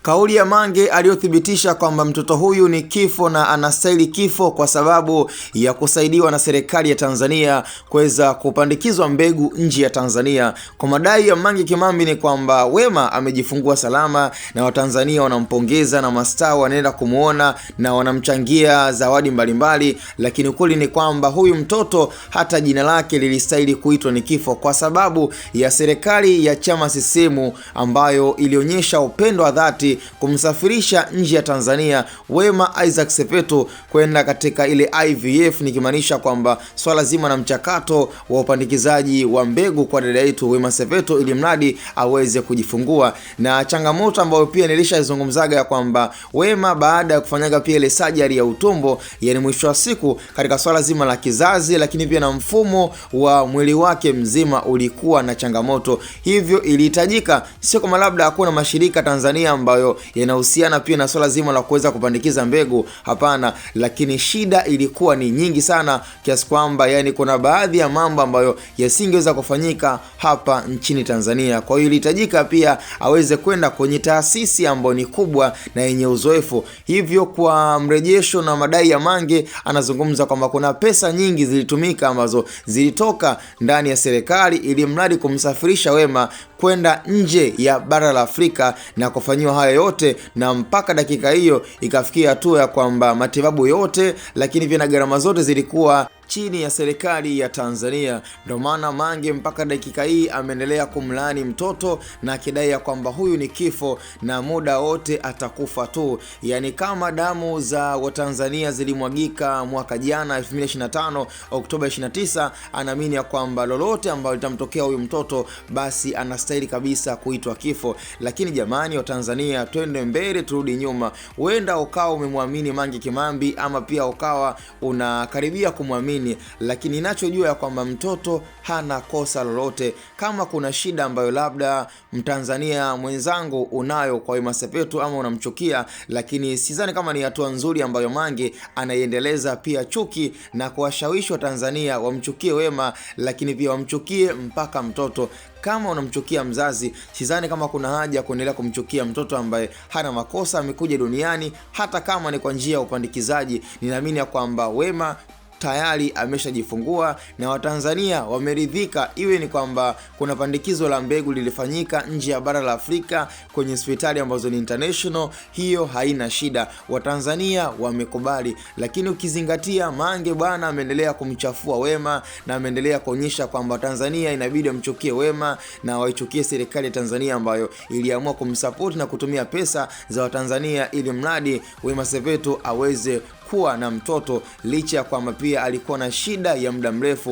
Kauli ya Mange aliyothibitisha kwamba mtoto huyu ni kifo na anastahili kifo kwa sababu ya kusaidiwa na serikali ya Tanzania kuweza kupandikizwa mbegu nje ya Tanzania. Kwa madai ya Mange Kimambi ni kwamba Wema amejifungua salama na Watanzania wanampongeza na mastaa wanaenda kumuona na wanamchangia zawadi mbalimbali, lakini ukweli ni kwamba huyu mtoto hata jina lake lilistahili kuitwa ni kifo kwa sababu ya serikali ya chama CCM ambayo ilionyesha upendo wa dhati kumsafirisha nje ya Tanzania Wema Isaac Sepetu kwenda katika ile IVF, nikimaanisha kwamba swala zima na mchakato wa upandikizaji wa mbegu kwa dada yetu Wema Sepetu ili mradi aweze kujifungua. Na changamoto ambayo pia nilishazungumzaga ya kwamba Wema baada ya kufanyaga pia ile surgery ya utumbo, yani mwisho wa siku katika swala zima la kizazi, lakini pia na mfumo wa mwili wake mzima ulikuwa na changamoto, hivyo ilihitajika sio kama labda hakuna mashirika Tanzania ambayo yanahusiana pia na swala zima la kuweza kupandikiza mbegu, hapana, lakini shida ilikuwa ni nyingi sana kiasi kwamba yani kuna baadhi ya mambo ambayo yasingeweza kufanyika hapa nchini Tanzania. Kwa hiyo ilihitajika pia aweze kwenda kwenye taasisi ambayo ni kubwa na yenye uzoefu. Hivyo kwa mrejesho na madai ya Mange, anazungumza kwamba kuna pesa nyingi zilitumika ambazo zilitoka ndani ya serikali ili mradi kumsafirisha Wema kwenda nje ya bara la Afrika na kufanyiwa haya yote, na mpaka dakika hiyo ikafikia hatua ya kwamba matibabu yote lakini pia na gharama zote zilikuwa chini ya serikali ya Tanzania. Ndio maana Mange mpaka dakika hii ameendelea kumlaani mtoto na akidai ya kwamba huyu ni kifo na muda wote atakufa tu. Yani kama damu za Watanzania zilimwagika mwaka jana 2025 Oktoba 29, anaamini ya kwamba lolote ambalo litamtokea huyu mtoto basi anastahili kabisa kuitwa kifo. Lakini jamani wa Tanzania, twende mbele turudi nyuma. Huenda ukawa umemwamini Mange Kimambi ama pia ukawa unakaribia kumwamini, lakini ninachojua ya kwamba mtoto hana kosa lolote. Kama kuna shida ambayo labda Mtanzania mwenzangu unayo kwa Wema Sepetu ama unamchukia, lakini sidhani kama ni hatua nzuri ambayo Mange anaiendeleza pia chuki na kuwashawishi wa Tanzania wamchukie Wema, lakini pia wamchukie mpaka mtoto. Kama unamchukia mzazi, sidhani kama kuna haja ya kuendelea kumchukia mtoto ambaye hana makosa, amekuja duniani hata kama ni kwa njia ya upandikizaji. Ninaamini ya kwamba Wema tayari ameshajifungua na Watanzania wameridhika, iwe ni kwamba kuna pandikizo la mbegu lilifanyika nje ya bara la Afrika kwenye hospitali ambazo ni international, hiyo haina shida, Watanzania wamekubali. Lakini ukizingatia Mange bwana ameendelea kumchafua Wema na ameendelea kuonyesha kwamba Tanzania inabidi amchukie Wema na waichukie serikali ya Tanzania ambayo iliamua kumsupport na kutumia pesa za Watanzania ili mradi Wema Sepetu aweze kuwa na mtoto, licha ya kwamba pia alikuwa na shida ya muda mrefu.